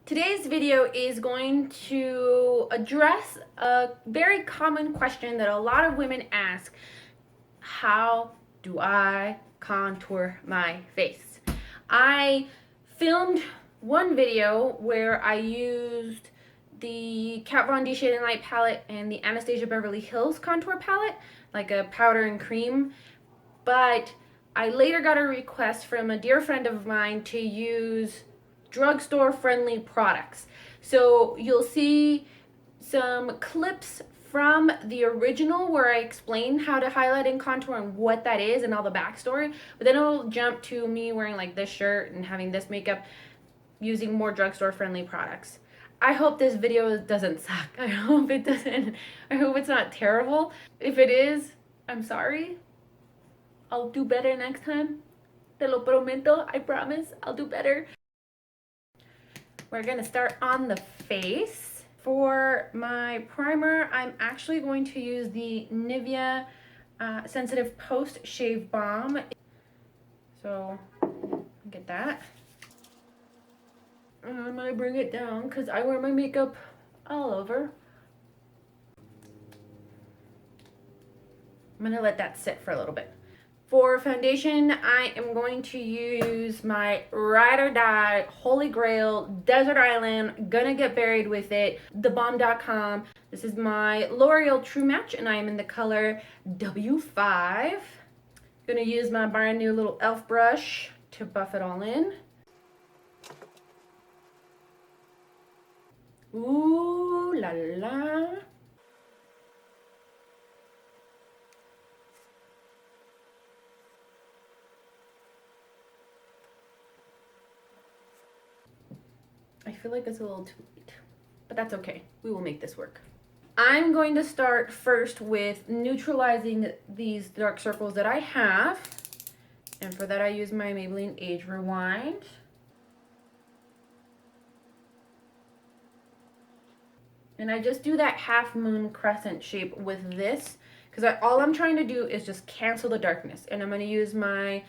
Today's video is going to address a very common question that a lot of women ask. How do I contour my face? I filmed one video where I used the Kat Von D Shade and Light palette and the Anastasia Beverly Hills contour palette, like a powder and cream, but I later got a request from a dear friend of mine to use drugstore friendly products. So you'll see some clips from the original where I explain how to highlight and contour and what that is and all the backstory, but then it'll jump to me wearing like this shirt and having this makeup using more drugstore friendly products. I hope this video doesn't suck. I hope it's not terrible. If it is, I'm sorry. I'll do better next time. Te lo prometo. I promise. I'll do better. We're gonna start on the face. For my primer, I'm actually going to use the Nivea Sensitive Post Shave Balm. So, get that. And I'm gonna bring it down because I wear my makeup all over. I'm gonna let that sit for a little bit. For foundation, I am going to use my Ride or Die Holy Grail Desert Island, Gonna Get Buried With It, thebalm.com. This is my L'Oreal True Match, and I am in the color W5. Gonna use my brand new little e.l.f. brush to buff it all in. Ooh la la. I feel like it's a little too late, but that's okay. We will make this work. I'm going to start first with neutralizing these dark circles that I have. And for that, I use my Maybelline Age Rewind. And I just do that half moon crescent shape with this because all I'm trying to do is just cancel the darkness. And I'm going to use my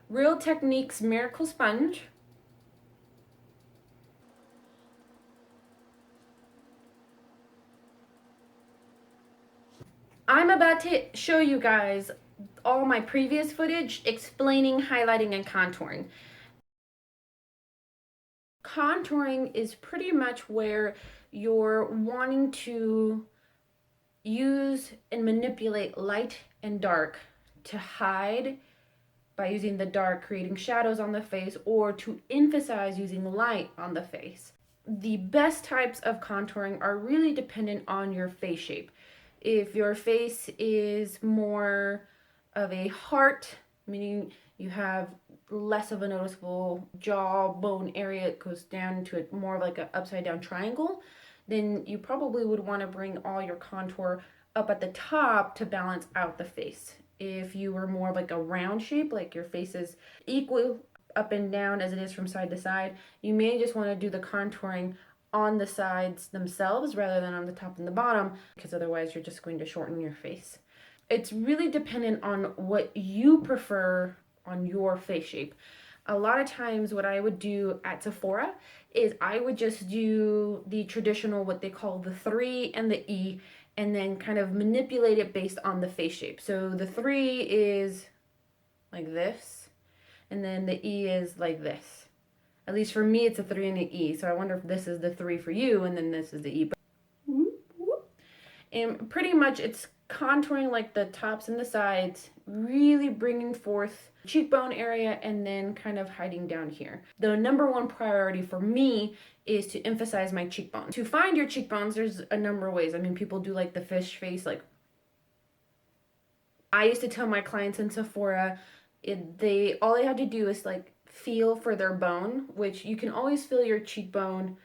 Real Techniques Miracle Sponge. I'm about to show you guys all my previous footage explaining highlighting and contouring. Contouring is pretty much where you're wanting to use and manipulate light and dark to hide by using the dark, creating shadows on the face, or to emphasize using light on the face. The best types of contouring are really dependent on your face shape. If your face is more of a heart, meaning you have less of a noticeable jawbone area, it goes down to more of like an upside down triangle, then you probably would want to bring all your contour up at the top to balance out the face. If you were more like a round shape, like your face is equal up and down as it is from side to side, you may just want to do the contouring on the sides themselves rather than on the top and the bottom, because otherwise you're just going to shorten your face. It's really dependent on what you prefer on your face shape. A lot of times what I would do at Sephora is I would just do the traditional, what they call the 3 and the E, and then kind of manipulate it based on the face shape. So the 3 is like this, and then the E is like this. At least for me, it's a 3 and an E. So I wonder if this is the 3 for you, and then this is the E. And pretty much it's contouring like the tops and the sides, really bringing forth cheekbone area and then kind of hiding down here. The number one priority for me is to emphasize my cheekbones. To find your cheekbones, there's a number of ways. I mean, people do like the fish face. Like, I used to tell my clients in Sephora, all they had to do is like feel for their bone, which you can always feel your cheekbone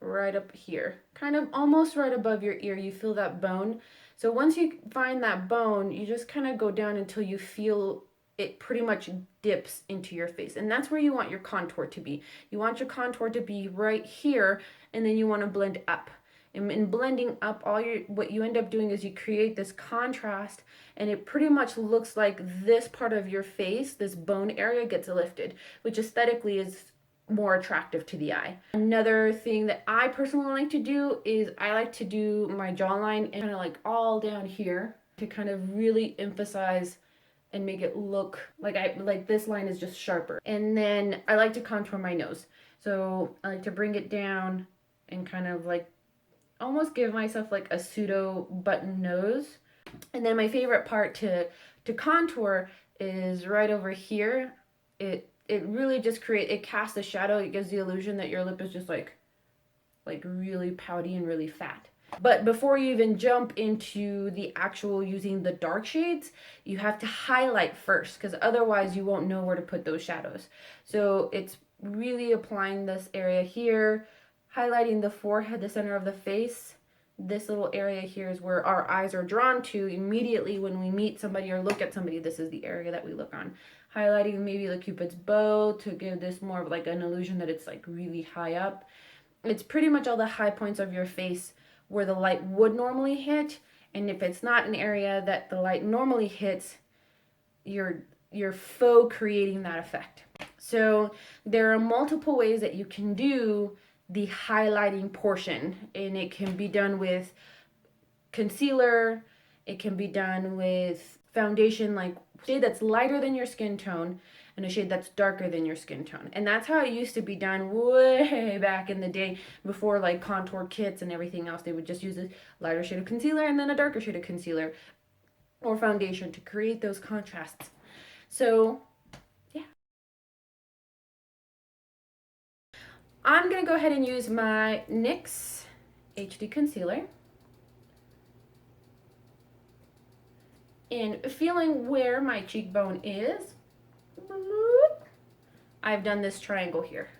right up here, kind of almost right above your ear. You feel that bone. So once you find that bone, you just kind of go down until you feel it pretty much dips into your face. And that's where you want your contour to be. You want your contour to be right here, and then you want to blend up. And in blending up, what you end up doing is you create this contrast, and it pretty much looks like this part of your face, this bone area, gets lifted, which aesthetically is more attractive to the eye. Another thing that I personally like to do is I like to do my jawline and kind of like all down here to kind of really emphasize and make it look like this line is just sharper. And then I like to contour my nose. So I like to bring it down and kind of like almost give myself like a pseudo button nose. And then my favorite part to contour is right over here. It really just it casts a shadow. It gives the illusion that your lip is just like really pouty and really fat. But before you even jump into the actual using the dark shades, you have to highlight first, because otherwise you won't know where to put those shadows. So it's really applying this area here, highlighting the forehead, the center of the face. This little area here is where our eyes are drawn to immediately when we meet somebody or look at somebody. This is the area that we look on. Highlighting maybe the Cupid's bow to give this more of like an illusion that it's like really high up. It's pretty much all the high points of your face where the light would normally hit, and if it's not an area that the light normally hits, you're faux creating that effect. So there are multiple ways that you can do the highlighting portion, and it can be done with concealer, it can be done with foundation, like shade that's lighter than your skin tone and a shade that's darker than your skin tone. And that's how it used to be done way back in the day before like contour kits and everything else. They would just use a lighter shade of concealer and then a darker shade of concealer or foundation to create those contrasts. So yeah. I'm gonna go ahead and use my NYX HD Concealer. And feeling where my cheekbone is, I've done this triangle here.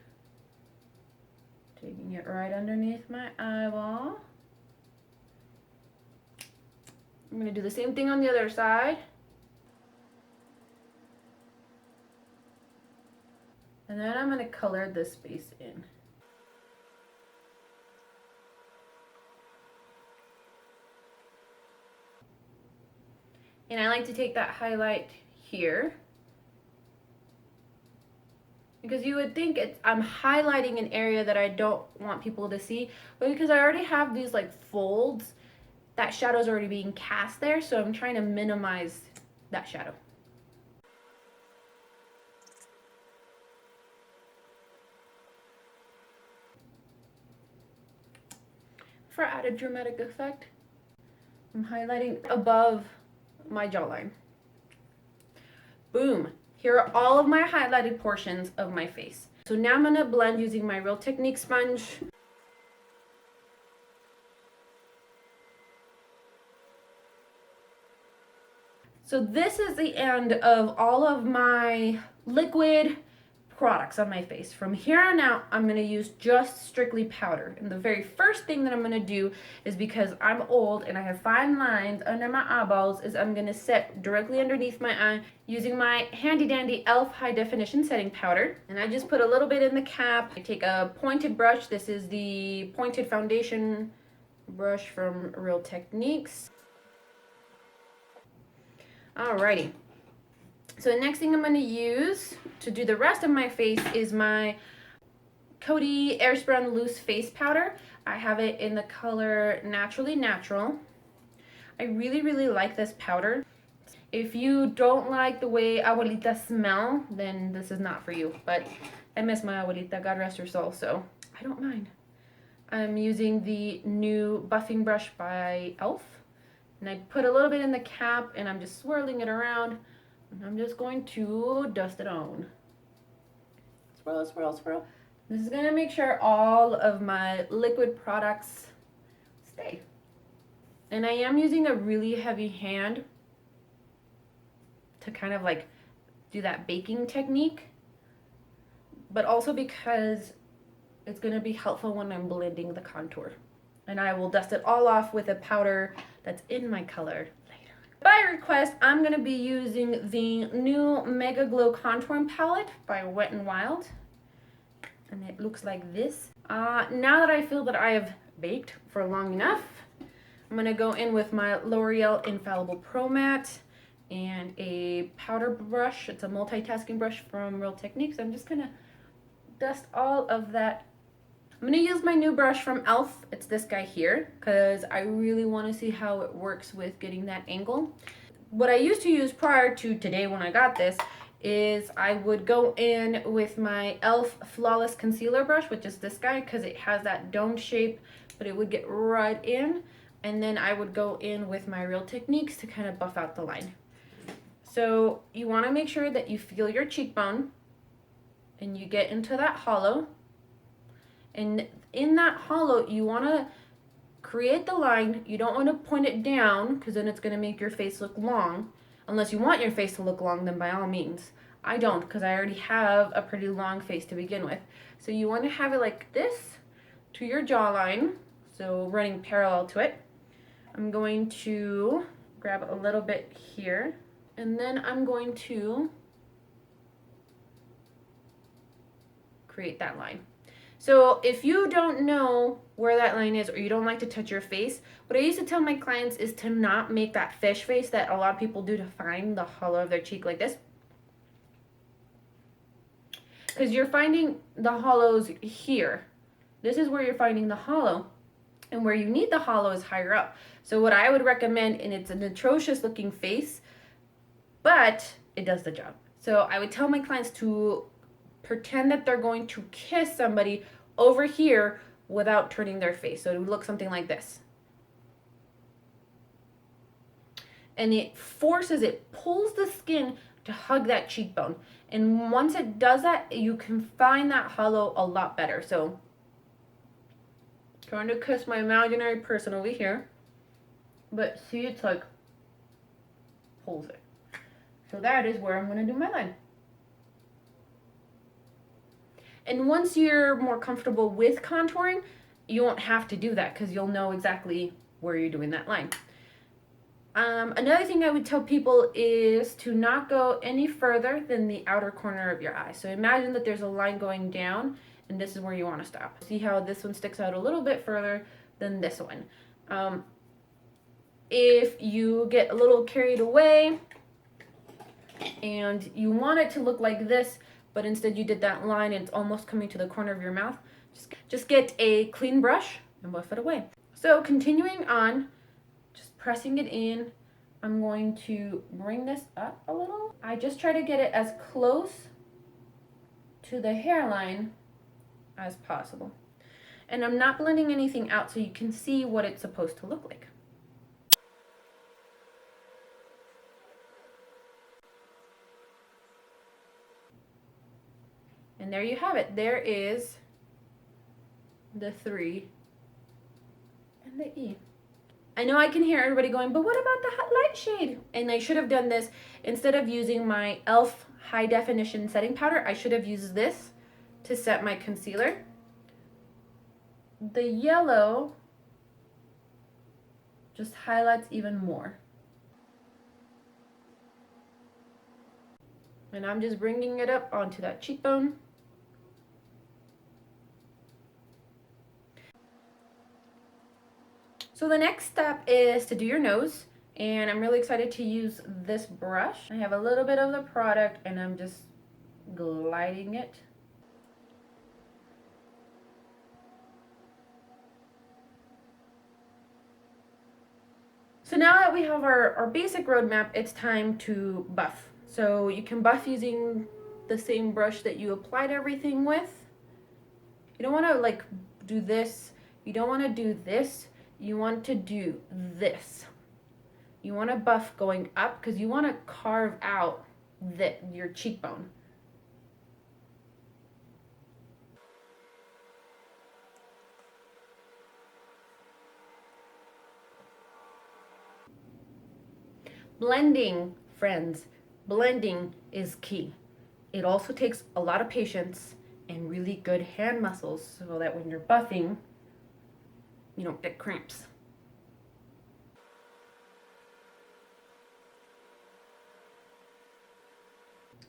Taking it right underneath my eyeball. I'm going to do the same thing on the other side. And then I'm going to color this space in. And I like to take that highlight here, because you would think I'm highlighting an area that I don't want people to see, but because I already have these like folds, that shadow's already being cast there, so I'm trying to minimize that shadow. For added dramatic effect, I'm highlighting above my jawline. Boom. Here are all of my highlighted portions of my face. So now I'm going to blend using my Real Technique sponge. So this is the end of all of my liquid products on my face. From here on out, I'm going to use just strictly powder. And the very first thing that I'm going to do is, because I'm old and I have fine lines under my eyeballs, is I'm going to set directly underneath my eye using my handy dandy e.l.f. high definition setting powder. And I just put a little bit in the cap. I take a pointed brush. This is the pointed foundation brush from Real Techniques. Alrighty. So the next thing I'm going to use to do the rest of my face is my Coty Airspun Loose Face Powder. I have it in the color Naturally Natural. I really, really like this powder. If you don't like the way abuelita smell, then this is not for you. But I miss my abuelita, God rest her soul, so I don't mind. I'm using the new buffing brush by e.l.f. And I put a little bit in the cap and I'm just swirling it around. And I'm just going to dust it on. Swirl, swirl, swirl. This is going to make sure all of my liquid products stay. And I am using a really heavy hand to kind of like do that baking technique. But also because it's going to be helpful when I'm blending the contour. And I will dust it all off with a powder that's in my color later. By request, I'm going to be using the new Mega Glow Contouring Palette by Wet n Wild. And it looks like this. Now that I feel that I have baked for long enough, I'm going to go in with my L'Oreal Infallible Pro Matte and a powder brush. It's a multitasking brush from Real Techniques. I'm just going to dust all of that. I'm gonna use my new brush from e.l.f. It's this guy here, because I really want to see how it works with getting that angle. What I used to use prior to today when I got this is I would go in with my e.l.f. Flawless Concealer brush, which is this guy, because it has that dome shape, but it would get right in. And then I would go in with my Real Techniques to kind of buff out the line. So you want to make sure that you feel your cheekbone and you get into that hollow. And in that hollow, you want to create the line. You don't want to point it down, because then it's going to make your face look long. Unless you want your face to look long, then by all means. I don't, because I already have a pretty long face to begin with. So you want to have it like this to your jawline, so running parallel to it. I'm going to grab a little bit here, and then I'm going to create that line. So if you don't know where that line is, or you don't like to touch your face, what I used to tell my clients is to not make that fish face that a lot of people do to find the hollow of their cheek like this. Because you're finding the hollows here. This is where you're finding the hollow. And where you need the hollow is higher up. So what I would recommend, and it's an atrocious looking face, but it does the job. So I would tell my clients to pretend that they're going to kiss somebody over here without turning their face. So it would look something like this. And it forces, it pulls the skin to hug that cheekbone. And once it does that, you can find that hollow a lot better. So trying to kiss my imaginary person over here, but see, it's like pulls it. So that is where I'm going to do my line. And once you're more comfortable with contouring, you won't have to do that, because you'll know exactly where you're doing that line. Another thing I would tell people is to not go any further than the outer corner of your eye. So imagine that there's a line going down, and this is where you want to stop. See how this one sticks out a little bit further than this one. If you get a little carried away and you want it to look like this, but instead you did that line and it's almost coming to the corner of your mouth, just get a clean brush and buff it away. So continuing on, just pressing it in, I'm going to bring this up a little. I just try to get it as close to the hairline as possible. And I'm not blending anything out, so you can see what it's supposed to look like. And there you have it. There is the 3 and the E. I know I can hear everybody going, but what about the light shade? And I should have done this. Instead of using my e.l.f. high definition setting powder, I should have used this to set my concealer. The yellow just highlights even more. And I'm just bringing it up onto that cheekbone. So the next step is to do your nose, and I'm really excited to use this brush. I have a little bit of the product and I'm just gliding it. So now that we have our basic roadmap, it's time to buff. So you can buff using the same brush that you applied everything with. You don't want to like do this. You don't want to do this. You want to do this. You want to buff going up because you want to carve out your cheekbone. Blending, friends, blending is key. It also takes a lot of patience and really good hand muscles so that when you're buffing, you don't get cramps.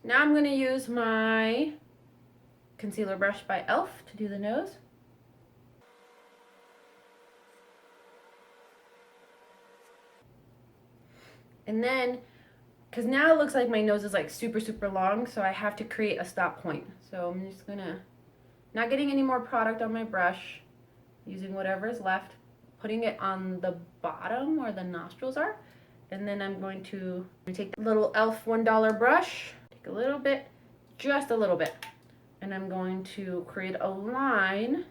Now I'm going to use my concealer brush by e.l.f. to do the nose. And then, because now it looks like my nose is like super, super long, so I have to create a stop point. So I'm just going to Not getting any more product on my brush, using whatever is left, putting it on the bottom where the nostrils are, and then I'm going to take the little e.l.f. $1 brush, take a little bit, just a little bit, and I'm going to create a line.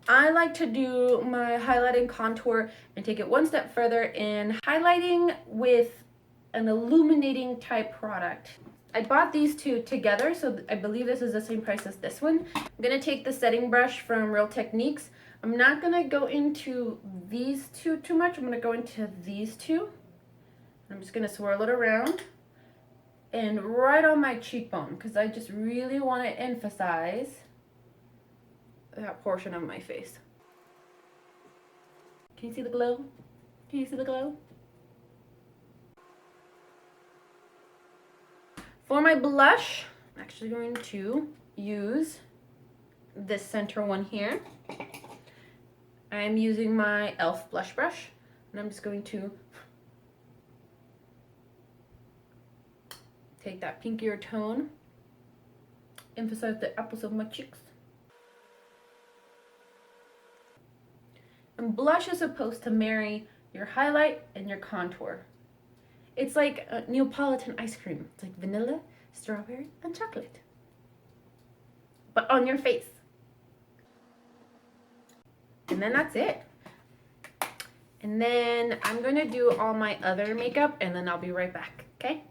I like to do my highlight and contour and take it one step further in highlighting with an illuminating type product. I bought these two together, so I believe this is the same price as this one. I'm gonna take the setting brush from Real Techniques. I'm not gonna go into these two too much. I'm gonna go into these two. I'm just gonna swirl it around and right on my cheekbone, because I just really want to emphasize that portion of my face. Can you see the glow? Can you see the glow? For my blush, I'm actually going to use this center one here. I'm using my e.l.f. blush brush, and I'm just going to take that pinkier tone, emphasize the apples of my cheeks. And blush is supposed to marry your highlight and your contour. It's like a Neapolitan ice cream. It's like vanilla, strawberry, and chocolate. But on your face. And then that's it. And then I'm going to do all my other makeup, and then I'll be right back, okay?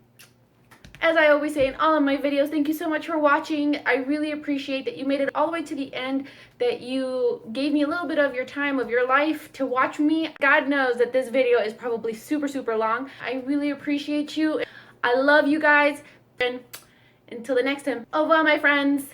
As I always say in all of my videos, thank you so much for watching. I really appreciate that you made it all the way to the end, that you gave me a little bit of your time, of your life to watch me. God knows that this video is probably super, super long. I really appreciate you. I love you guys. And until the next time, au revoir, my friends.